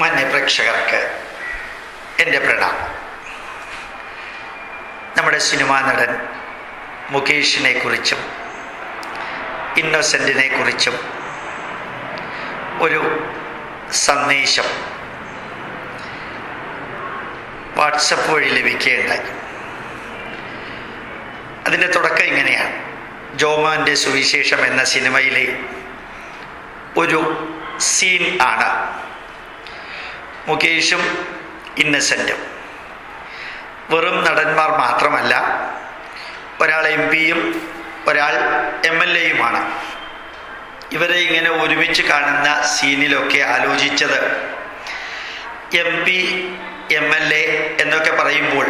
മാന്യ പ്രേക്ഷകർക്ക് എൻ്റെ പ്രണാമം. നമ്മുടെ സിനിമാ നടൻ മുകേഷിനെ കുറിച്ചും ഇന്നോസെൻറ്റിനെ കുറിച്ചും ഒരു സന്ദേശം വാട്സപ്പ് വഴി ലഭിക്കുകയുണ്ടായി. അതിൻ്റെ തുടക്കം ഇങ്ങനെയാണ്. ജോമോൻ്റെ സുവിശേഷം എന്ന സിനിമയിലെ ഒരു സീൻ ആണ് മുകേഷും ഇന്നസെൻറ്റും. വെറും നടന്മാർ മാത്രമല്ല, ഒരാൾ MP-യും ഒരാൾ MLA-യുമാണ്. ഇവരെ ഇങ്ങനെ ഒരുമിച്ച് കാണുന്ന സീനിലൊക്കെ ആലോചിച്ചത്, MP, MLA എന്നൊക്കെ പറയുമ്പോൾ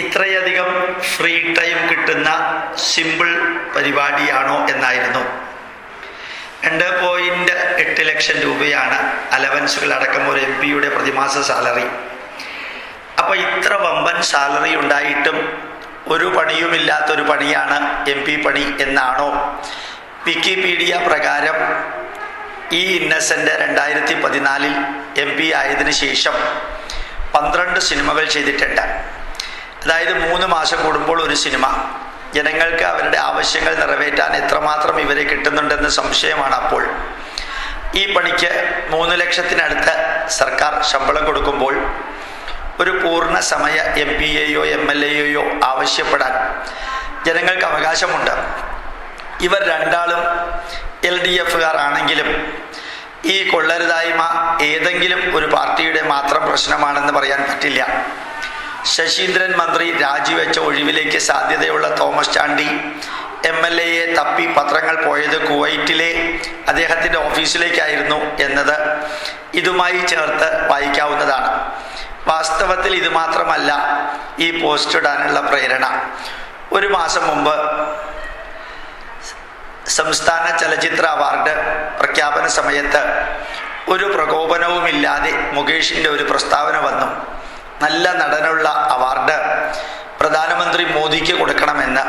ഇത്രയധികം ഫ്രീ ടൈം കിട്ടുന്ന സിമ്പിൾ പരിപാടിയാണോ എന്നായിരുന്നു. 2.8 ലക്ഷം രൂപയാണ് അലവൻസുകൾ അടക്കം ഒരു MP-യുടെ പ്രതിമാസ സാലറി. അപ്പോൾ ഇത്ര വമ്പൻ സാലറി ഉണ്ടായിട്ടും ഒരു പണിയുമില്ലാത്തൊരു പണിയാണ് MP പണി എന്നാണോ വിക്കിപീഡിയ പ്രകാരം ഈ ഇന്നസെൻ്റ് 2014 MP ആയതിനു ശേഷം 12 സിനിമകൾ ചെയ്തിട്ടുണ്ട്. അതായത് 3 മാസം കൂടുമ്പോൾ ഒരു സിനിമ. ജനങ്ങൾക്ക് അവരുടെ ആവശ്യങ്ങൾ നിറവേറ്റാൻ എത്രമാത്രം ഇവരെ കിട്ടുന്നുണ്ടെന്ന് സംശയമാണ്. അപ്പോൾ ഈ പണിക്ക് 3 ലക്ഷത്തിനടുത്ത് സർക്കാർ ശമ്പളം കൊടുക്കുമ്പോൾ ഒരു പൂർണ്ണ സമയ MP-യെയോ MLA-യെയോ ആവശ്യപ്പെടാൻ ജനങ്ങൾക്ക് അവകാശമുണ്ട്. ഇവർ രണ്ടാളും LDF-കാർ ആണെങ്കിലും ഈ കൊള്ളരുതായ്മ ഏതെങ്കിലും ഒരു പാർട്ടിയുടെ മാത്രം പ്രശ്നമാണെന്ന് പറയാൻ പറ്റില്ല. ശശീന്ദ്രൻ മന്ത്രി രാജിവെച്ച ഒഴിവിലേക്ക് സാധ്യതയുള്ള തോമസ് ചാണ്ടി MLA-യെ തപ്പി പത്രങ്ങൾ പോയത് കുവൈറ്റിലെ അദ്ദേഹത്തിൻ്റെ ഓഫീസിലേക്കായിരുന്നു എന്നത് ഇതുമായി ചേർത്ത് വായിക്കാവുന്നതാണ്. വാസ്തവത്തിൽ ഇത് മാത്രമല്ല ഈ പോസ്റ്റ് ഇടാനുള്ള പ്രേരണ. ഒരു മാസം മുമ്പ് സംസ്ഥാന ചലച്ചിത്ര അവാർഡ് പ്രഖ്യാപന സമയത്ത് ഒരു പ്രകോപനവുമില്ലാതെ മുകേഷിൻ്റെ ഒരു പ്രസ്താവന വന്നു. നല്ല നടനുള്ള അവാർഡ് പ്രധാനമന്ത്രി മോദിക്ക് കൊടുക്കണമെന്ന്.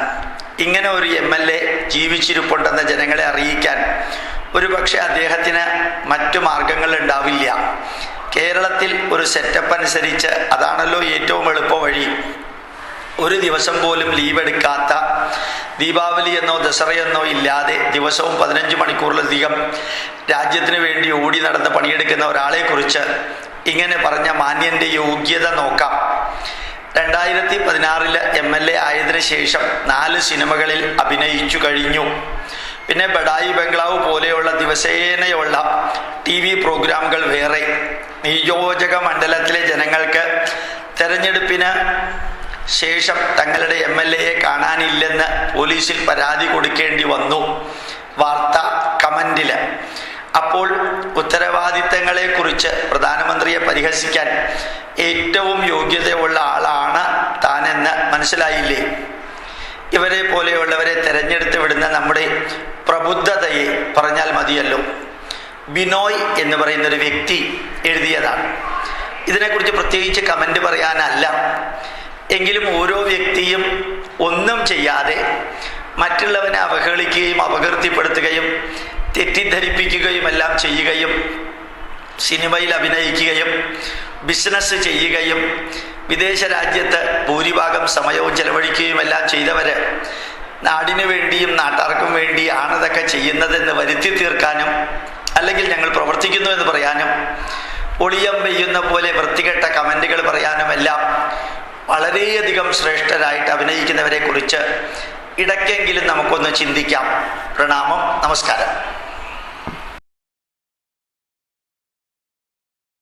ഇങ്ങനെ ഒരു MLA ജീവിച്ചിരിപ്പുണ്ടെന്ന് ജനങ്ങളെ അറിയിക്കാൻ ഒരുപക്ഷെ അദ്ദേഹത്തിന് മറ്റു മാർഗങ്ങളുണ്ടാവില്ല. കേരളത്തിൽ ഒരു സെറ്റപ്പ് അനുസരിച്ച് അതാണല്ലോ ഏറ്റവും എളുപ്പ വഴി. ഒരു ദിവസം പോലും ലീവ് എടുക്കാത്ത, ദീപാവലി എന്നോ ദസറയെന്നോ ഇല്ലാതെ ദിവസവും 15 മണിക്കൂറിലധികം രാജ്യത്തിന് വേണ്ടി ഓടി നടന്ന് പണിയെടുക്കുന്ന ഒരാളെക്കുറിച്ച് ഇങ്ങനെ പറഞ്ഞ മാന്യൻ്റെ യോഗ്യത നോക്കാം. 2016 MLA ആയതിനു ശേഷം 4 സിനിമകളിൽ അഭിനയിച്ചു കഴിഞ്ഞു. പിന്നെ ബഡായി ബംഗ്ലാവ് പോലെയുള്ള ദിവസേനയുള്ള TV പ്രോഗ്രാമുകൾ വേറെ. നിയോജക മണ്ഡലത്തിലെ ജനങ്ങൾക്ക് തെരഞ്ഞെടുപ്പിന് ശേഷം തങ്ങളുടെ MLA-യെ കാണാനില്ലെന്ന് പോലീസിൽ പരാതി കൊടുക്കേണ്ടി വന്നു. വാർത്ത കമൻറ്റിൽ. അപ്പോൾ ഉത്തരവാദിത്തങ്ങളെക്കുറിച്ച് പ്രധാനമന്ത്രിയെ പരിഹസിക്കാൻ ഏറ്റവും യോഗ്യതയുള്ള ആളാണ് താനെന്ന് മനസ്സിലായില്ലേ? ഇവരെ പോലെയുള്ളവരെ തെരഞ്ഞെടുത്ത് വിടുന്ന നമ്മുടെ പ്രബുദ്ധതയെ പറഞ്ഞാൽ മതിയല്ലോ. ബിനോയ് എന്ന് പറയുന്നൊരു വ്യക്തി എഴുതിയതാണ്. ഇതിനെക്കുറിച്ച് പ്രത്യേകിച്ച് കമൻ്റ് പറയാനല്ല. എങ്കിലും ഓരോ വ്യക്തിയും ഒന്നും ചെയ്യാതെ മറ്റുള്ളവനെ അവഹേളിക്കുകയും അപകീർത്തിപ്പെടുത്തുകയും തെറ്റിദ്ധരിപ്പിക്കുകയും എല്ലാം ചെയ്യുകയും സിനിമയിൽ അഭിനയിക്കുകയും ബിസിനസ് ചെയ്യുകയും വിദേശ രാജ്യത്ത് ഭൂരിഭാഗം സമയവും ചെലവഴിക്കുകയും എല്ലാം ചെയ്തവർ നാടിനു വേണ്ടിയും നാട്ടാർക്കും വേണ്ടിയാണ് ഇതൊക്കെ ചെയ്യുന്നതെന്ന് വരുത്തി തീർക്കാനും അല്ലെങ്കിൽ ഞങ്ങൾ പ്രവർത്തിക്കുന്നു എന്ന് പറയാനും ഒളിയം പെയ്യുന്ന പോലെ വൃത്തികെട്ട കമൻറ്റുകൾ പറയാനുമെല്ലാം വളരെയധികം ശ്രേഷ്ഠരായിട്ട് അഭിനയിക്കുന്നവരെ കുറിച്ച് ഇടയ്ക്കെങ്കിലും നമുക്കൊന്ന് ചിന്തിക്കാം. പ്രണാമം, നമസ്കാരം.